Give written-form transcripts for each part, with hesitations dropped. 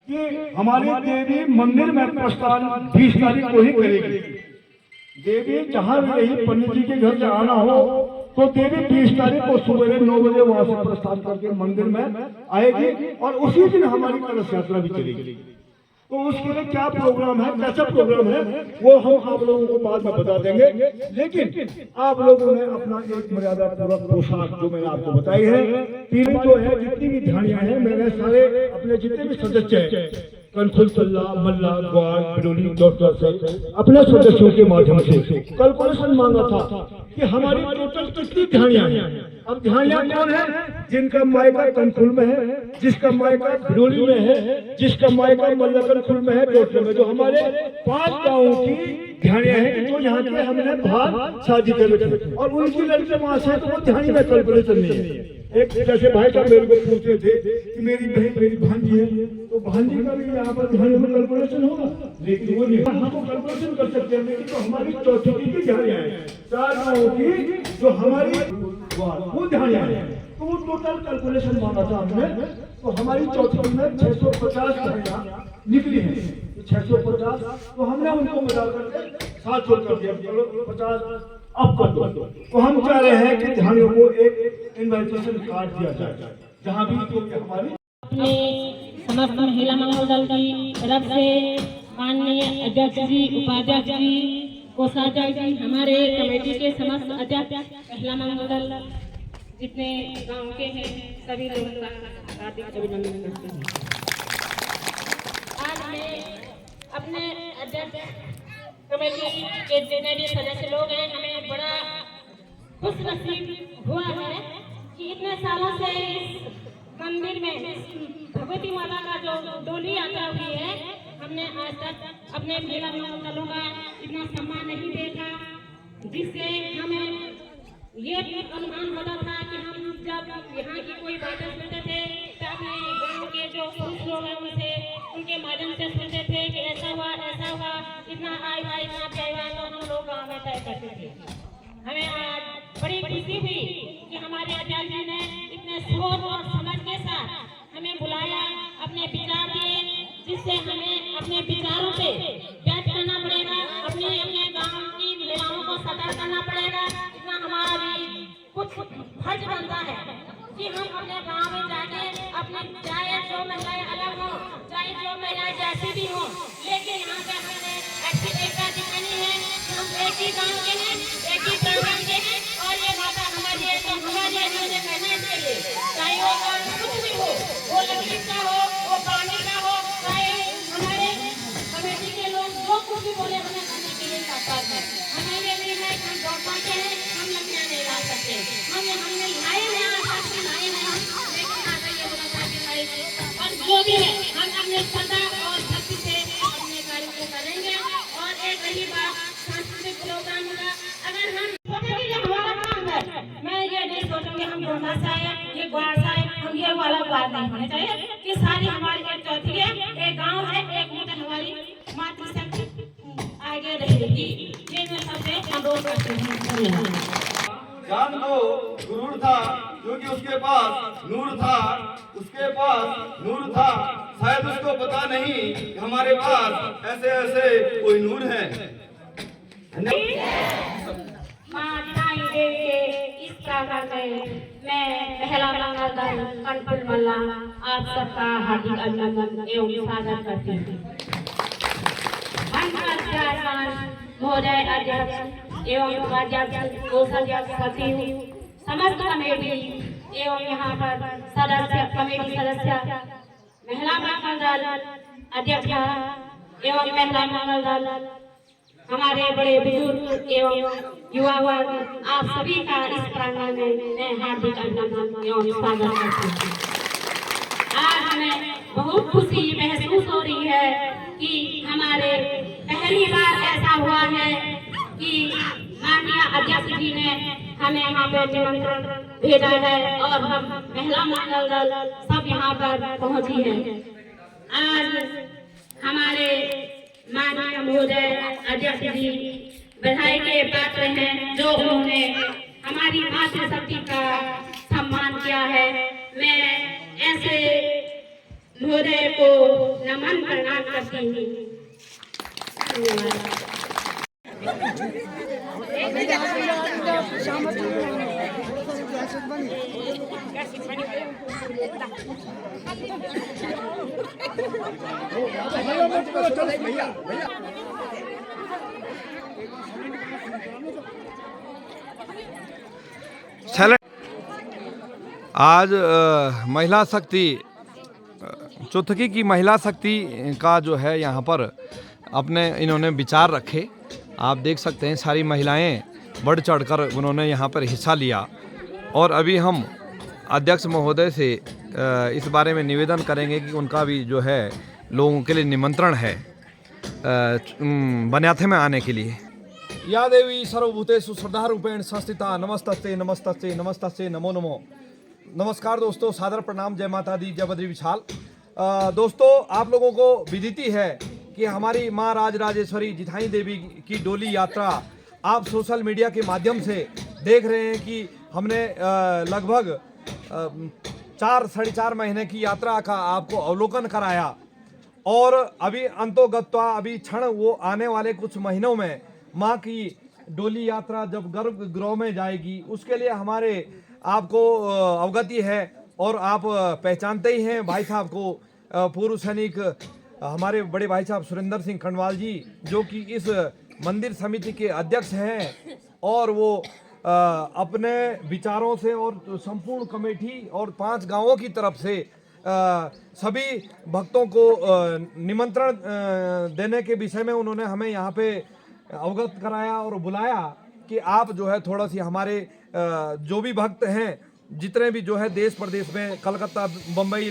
कि हमारी देवी मंदिर में प्रस्थान 20 तारीख को ही करेगी। देवी जहाँ भी रही, पंडित जी के घर से आना हो तो देवी 20 तारीख को सुबह 9 बजे वहां से प्रस्थान करके मंदिर में आएगी और उसी दिन हमारी कलश यात्रा भी चलेगी। तो उसके लिए क्या प्रोग्राम है, कैसा प्रोग्राम है, वो हम आप लोगों को बाद में बता देंगे। लेकिन आप लोगों ने अपना एक मर्यादा पूर्वक पोशाक जो मैंने आपको बताई है, तीन जो है जितनी भी ध्यानियां हैं, मैंने सारे अपने जितने भी सदस्य हैं कनखुल, सल्ला, मल्ला, ग्वाल, बिडोली, डॉक्टर से अपने सदस्यों के माध्यम से कैलकुलेशन मांगा था कि हमारी टोटल कितनी ध्यानियां हैं। अब ध्यानियां कौन है? जिनका मायका कनखुल में है, जिसका मायका बिडोली में है, जिसका मायका मल्ला कनखुल में है, डॉक्टर में। जो हमारे 5 गाँवों की ध्यानियां हैं जो यहाँ पे हमने बाहर शादी कर रखी और उनकी लड़के वहां से, तो वो ध्यानी में कैलकुलेशन नहीं है। एक जैसे भाई साहब मेरे को पूछते थे कि मेरी बहन मेरी भांजी है, तो भांजी का भी यहाँ पर ध्यान में कैलकुलेशन होगा, लेकिन वो नहीं, हम तो कैलकुलेशन कर सकते हैं। लेकिन तो हमारी चौथी की ध्यानियां हैं, 4 गाँवों की जो हमारी वो ध्यानियां हैं, तो वो टोटल कैलकुलेशन मांगा था हमने। तो हमारी चौथी में 650 ध्यानियां निकली है, 650, तो हमने उनको मिला करके 700 कर दिया, 50 अब कर दो। तो हम चाह रहे हैं कि ध्यानियों को एक इन्विटेशन कार्ड दिया जाए, जहाँ भी तो हमारी अपने समस्त महिला मंगल दल की तरफ से माननीय अध्यक्ष जी, उपाध्यक्ष जी, कोषाध्यक्ष जी, हमारे कमेटी के समस्त अध्यक्ष, महिला मंगल दल जितने गांव के हैं, सभी लोगों का हार्दिक अभिनंदन करते हैं। आज मैं अपने अध्यक्ष कमेटी के जितने भी सदस्य लोग हैं, हमें बड़ा खुश नसीब हुआ है कि इतने सालों से इस मंदिर में भगवती माता का जो डोली यात्रा हुई है, हमने आज तक अपने महिला दलों का इतना सम्मान नहीं देखा, जिससे हमें ये अनुमान होता था कि हम जब यहाँ की कोई बातें सुनते थे तो अपने गाँव के जो पुरुष लोग हैं उनसे उनके माध्यम से सुनते थे कि ऐसा हुआ, इतना आएगा, इतना जाएगा, तो हम लोग गाँव में तय करते थे। हमें आज बड़ी खुशी हुई कि हमारे आचार्य जी ने इतने सोच और समझ के साथ हमें बुलाया, अपने विचार दिए, जिससे हमें अपने विचारों पे व्यक्त करना पड़ेगा, अपने गाँव की महिलाओं को सतर्क करना पड़ेगा। इतना हमारा भी कुछ फर्ज बनता है कि हम अपने गाँव में जाके अपने, चाहे जो महिलाएं अलग हो, चाहे जो महिलाएं जैसी भी हो, लेकिन यहाँ पे हमने एकता दिखानी है। हम एक ही गाँव के हैं, एक ही प्रांगण के हैं और ये माता हमारी है, तो हमारी है कहना चाहिए। चाहे वो काम कुछ भी हो, वो लकड़ी का हो, वो पानी का हो, चाहे हमारे कमेटी के लोग जो कुछ भी बोले, हमें करने के लिए तत्पर है। हमें ये नहीं है कि हम दौड़ पाते हैं, हम लकड़ियाँ नहीं ला सकते, हमने लाए हैं, आशा लाए हैं हम, लेकिन आगे ये होना चाहिए और जो भी है हम अपने श्रद्धा और भक्ति से अपने कार्य को करेंगे। और एक रही बात, सांस्कृतिक प्रोग्राम होगा, अगर हम सोचेंगे ये हमारा काम है, मैं ये नहीं सोचूंगी हम गोंडा से आए, ये ग्वाड़ से आए, हम ये वाला बात नहीं होनी चाहिए कि सारी हमारी एक चौथी है, एक गाँव है, एक मिनट हमारी मातृशक्ति आगे रहेगी। ये मैं सबसे अनुरोध करती हूँ। जान दो गुरूर था, क्योंकि उसके पास नूर था, उसके पास नूर था, शायद उसको पता नहीं कि हमारे पास ऐसे ऐसे कोई नूर है। माँ दिखाई दे के इस प्रांगण में मैं पहला मंगल दल कनखुल मल्ला आप सबका हार्दिक अभिनंदन एवं स्वागत करती हूँ। महोदय अध्यक्ष एवं उपाध्यक्ष, कोषाध्यक्ष, सचिव, समस्त कमेटी एवं यहाँ पर सदस्य, कमेटी सदस्य, महिला मंगल दल अध्यक्ष एवं महिला मंगल दल, हमारे बड़े बुजुर्ग एवं युवा वर्ग, आप सभी का इस प्रांगण में मैं हार्दिक अभिनंदन एवं स्वागत करती हूँ। आज हमें बहुत खुशी महसूस हो रही है कि हमारे पहली बार ऐसा हुआ है कि माननीय अध्यक्ष जी ने हमें यहाँ पे निमंत्रण भेजा है और हम महिला मंगल दल सब यहाँ पर पहुँची है। आज हमारे माननीय महोदय अध्यक्ष जी बधाई के पात्र हैं, जो उन्होंने हमारी मातृशक्ति का सम्मान किया है। मैं ऐसे महोदय को नमन प्रणाम करती हूँ। धन्यवाद। आज महिला शक्ति चौथकी की महिला शक्ति का जो है यहाँ पर अपने इन्होंने विचार रखे। आप देख सकते हैं सारी महिलाएं बढ़ चढ़कर उन्होंने यहाँ पर हिस्सा लिया और अभी हम अध्यक्ष महोदय से इस बारे में निवेदन करेंगे कि उनका भी जो है लोगों के लिए निमंत्रण है बन्याथे में आने के लिए। या देवी सर्वभूतेषु श्रद्धारूपेण संस्थिता नमस्तस्ते नमस्तस्ते नमस्तस्ते नमो नमो। नमस्कार दोस्तों, सादर प्रणाम, जय माता दी, जय बद्री विशाल। दोस्तों, आप लोगों को विदिती है कि हमारी माँ राजराजेश्वरी जिठाई देवी की डोली यात्रा आप सोशल मीडिया के माध्यम से देख रहे हैं कि हमने लगभग 4-4.5 महीने की यात्रा का आपको अवलोकन कराया और अभी अंतोगत्वा अभी क्षण वो आने वाले कुछ महीनों में माँ की डोली यात्रा जब गर्भगृह में जाएगी उसके लिए हमारे आपको अवगति है और आप पहचानते ही हैं भाई साहब को, पूर्व सैनिक हमारे बड़े भाई साहब सुरेंद्र सिंह खंडवाल जी, जो कि इस मंदिर समिति के अध्यक्ष हैं और वो अपने विचारों से और संपूर्ण कमेटी और 5 गांवों की तरफ से सभी भक्तों को निमंत्रण देने के विषय में उन्होंने हमें यहाँ पे अवगत कराया और बुलाया कि आप जो है थोड़ा सी हमारे जो भी भक्त हैं जितने भी जो है देश प्रदेश में कलकत्ता, बम्बई,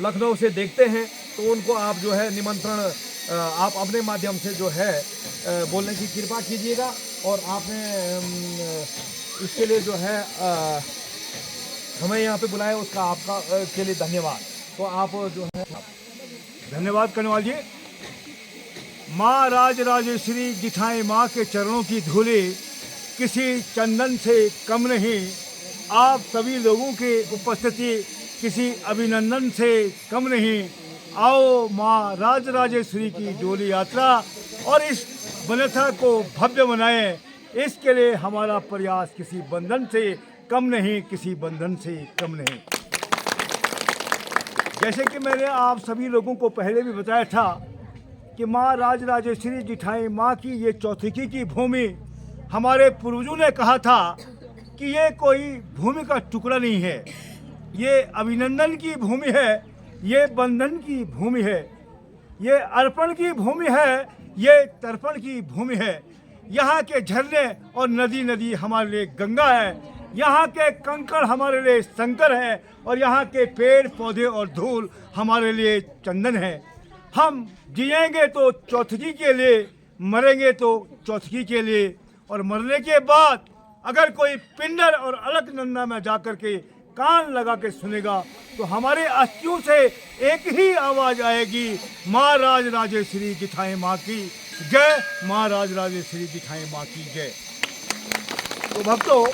लखनऊ से देखते हैं तो उनको आप जो है निमंत्रण आप अपने माध्यम से जो है बोलने की कृपा कीजिएगा और आपने इसके लिए जो है हमें यहाँ पे बुलाया उसका आपका के लिए धन्यवाद। तो आप जो है धन्यवाद कनवाल जी। माँ राजराजेश्वरी जिठाई माँ के चरणों की धूली किसी चंदन से कम नहीं, आप सभी लोगों की उपस्थिति किसी अभिनंदन से कम नहीं। आओ माँ राजराजेश्वरी की डोली यात्रा और इस बन्याथा को भव्य बनाएं, इसके लिए हमारा प्रयास किसी बंधन से कम नहीं, किसी बंधन से कम नहीं। जैसे कि मैंने आप सभी लोगों को पहले भी बताया था कि माँ राजराजेश्वरी जिठाई माँ की ये चौथकी की भूमि, हमारे पूर्वजों ने कहा था कि ये कोई भूमि का टुकड़ा नहीं है, ये अभिनंदन की भूमि है, ये बंधन की भूमि है, ये अर्पण की भूमि है, ये तर्पण की भूमि है। यहाँ के झरने और नदी हमारे लिए गंगा है, यहाँ के कंकड़ हमारे लिए शंकर है और यहाँ के पेड़ पौधे और धूल हमारे लिए चंदन है। हम जिएंगे तो चौथकी के लिए, मरेंगे तो चौथकी के लिए और मरने के बाद अगर कोई पिंडर और अलकनंदा में जाकर के कान लगा के सुनेगा तो हमारे अस्थियों से एक ही आवाज़ आएगी, माँ राजराजेश्वरी जिठाई माँ की जय, माँ राजराजेश्वरी जिठाई माँ की जय। तो भक्तों,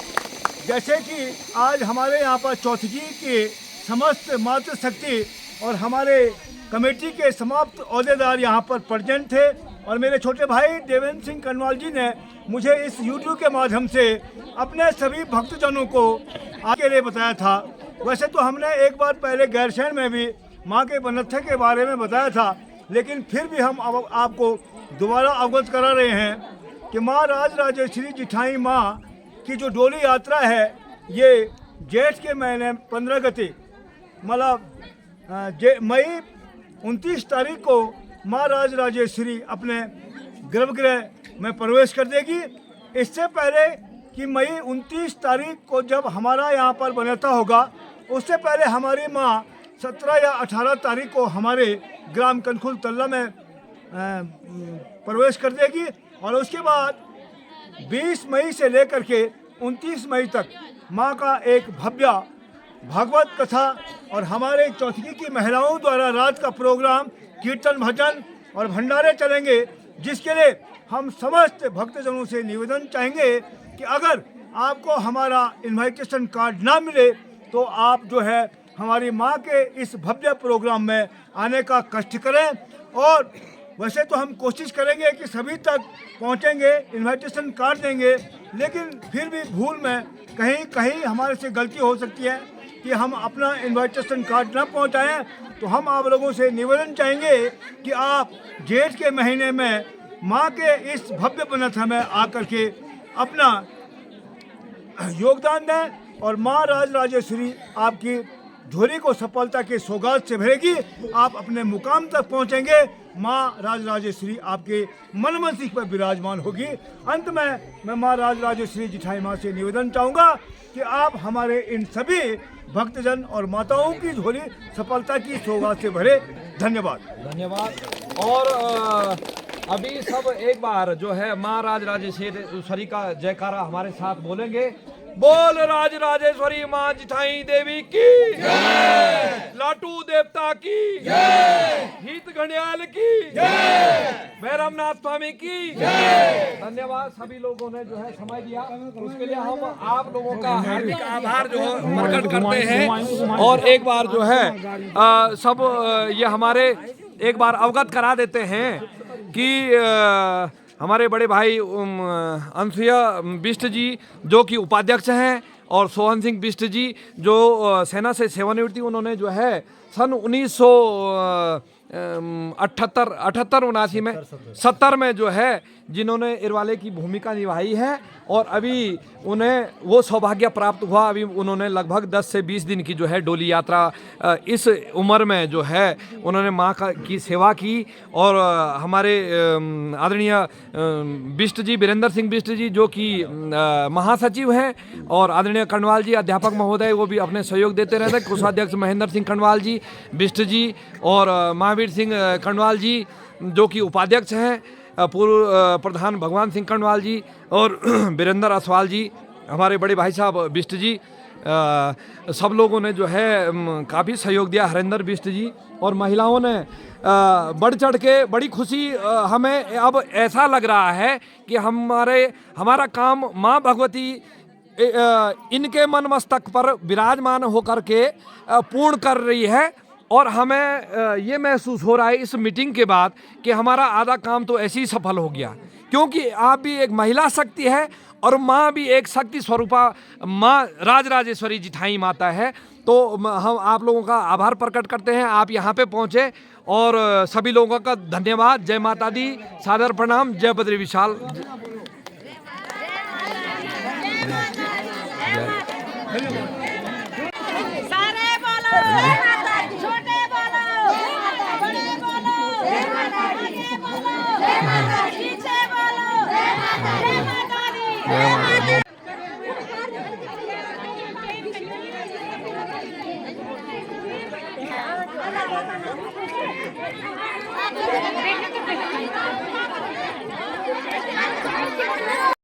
जैसे कि आज हमारे यहाँ पर चौथकी के समस्त मातृशक्ति और हमारे कमेटी के समाप्त ओहदेदार यहाँ पर प्रेजेंट थे और मेरे छोटे भाई देवेंद्र सिंह कनवाल जी ने मुझे इस YouTube के माध्यम से अपने सभी भक्तजनों को आगे लिए बताया था। वैसे तो हमने एक बार पहले गैरसैंण में भी माँ के बन्याथे के बारे में बताया था, लेकिन फिर भी हम आपको दोबारा अवगत करा रहे हैं कि माँ राजराजेश्वरी जिठाई माँ की जो डोली यात्रा है ये जेठ के महीने 15 गति मतलब मई 29 तारीख को माँ राजराजेश्वरी अपने गर्भगृह में प्रवेश कर देगी। इससे पहले कि मई 29 तारीख को जब हमारा यहाँ पर बन्याथा होगा, उससे पहले हमारी माँ 17 या 18 तारीख को हमारे ग्राम कनखुल तल्ला में प्रवेश कर देगी और उसके बाद 20 मई से लेकर के 29 मई तक माँ का एक भव्य भागवत कथा और हमारे चौथकी की महिलाओं द्वारा रात का प्रोग्राम, कीर्तन, भजन और भंडारे चलेंगे, जिसके लिए हम समस्त भक्तजनों से निवेदन चाहेंगे कि अगर आपको हमारा इनविटेशन कार्ड ना मिले तो आप जो है हमारी माँ के इस भव्य प्रोग्राम में आने का कष्ट करें। और वैसे तो हम कोशिश करेंगे कि सभी तक पहुँचेंगे, इन्विटेशन कार्ड देंगे, लेकिन फिर भी भूल में कहीं कहीं हमारे से गलती हो सकती है कि हम अपना इन्विटेशन कार्ड न पहुँचाएँ। तो हम आप लोगों से निवेदन चाहेंगे कि आप जेठ के महीने में माँ के इस भव्य बनथा में आकर के अपना योगदान दें और माँ राजराजेश्वरी आपकी झोली को सफलता के सौगात से भरेगी। आप अपने मुकाम तक पहुंचेंगे, माँ राजराजेश्वरी आपके मन मस्तिष्क पर विराजमान होगी। अंत में मैं माँ राजराजेश्वरी जिठाई माँ से निवेदन चाहूँगा कि आप हमारे इन सभी भक्तजन और माताओं की झोली सफलता की सौगात से भरे। धन्यवाद। धन्यवाद। और अभी सब एक बार जो है माँ राजराजेश्वरी का जयकारा हमारे साथ बोलेंगे। बोल राजराजेश्वरी माँ जिठाई देवी की जय, लाटू देवता की जय, हित घड़ियाल की जय, भैरवनाथ स्वामी की जय। धन्यवाद। सभी लोगों ने जो है समय दिया, उसके लिए हम आप लोगों का हार्दिक आभार जो है प्रकट करते हैं। और एक बार जो है सब ये हमारे एक बार अवगत करा देते हैं कि हमारे बड़े भाई अनसुया बिष्ट जी जो कि उपाध्यक्ष हैं, और सोहन सिंह बिष्ट जी जो सेना से सेवानिवृत्ति, उन्होंने जो है सन 1978-79 में 70 में जो है जिन्होंने इरवाले की भूमिका निभाई है। और अभी उन्हें वो सौभाग्य प्राप्त हुआ, अभी उन्होंने लगभग 10 से 20 दिन की जो है डोली यात्रा इस उम्र में जो है उन्होंने माँ की सेवा की। और हमारे आदरणीय बिष्ट जी, वीरेंद्र सिंह बिष्ट जी जो कि महासचिव हैं, और आदरणीय कण्वाल जी अध्यापक महोदय वो भी अपने सहयोग देते रहते हैं, कोषाध्यक्ष महेंद्र सिंह कण्वाल जी, बिष्ट जी और महावीर सिंह कण्वाल जी जो कि उपाध्यक्ष हैं, पूर्व प्रधान भगवान सिंह कण्वाल जी और वीरेंद्र असवाल जी, हमारे बड़े भाई साहब बिष्ट जी, सब लोगों ने जो है काफ़ी सहयोग दिया, हरेंद्र बिष्ट जी। और महिलाओं ने बढ़ चढ़ के बड़ी खुशी, हमें अब ऐसा लग रहा है कि हमारा काम माँ भगवती इनके मन मस्तक पर विराजमान होकर के पूर्ण कर रही है। और हमें ये महसूस हो रहा है इस मीटिंग के बाद कि हमारा आधा काम तो ऐसे ही सफल हो गया, क्योंकि आप भी एक महिला शक्ति है और माँ भी एक शक्ति स्वरूपा माँ राजराजेश्वरी जिठाई माता है। तो हम आप लोगों का आभार प्रकट करते हैं, आप यहाँ पे पहुँचे, और सभी लोगों का धन्यवाद। जय माता दी, सादर प्रणाम, जय बद्री विशाल। सारे बोलो, छोटे बोलो, बड़े बोलो, आगे बोलो, पीछे बोलो, जय माता दी।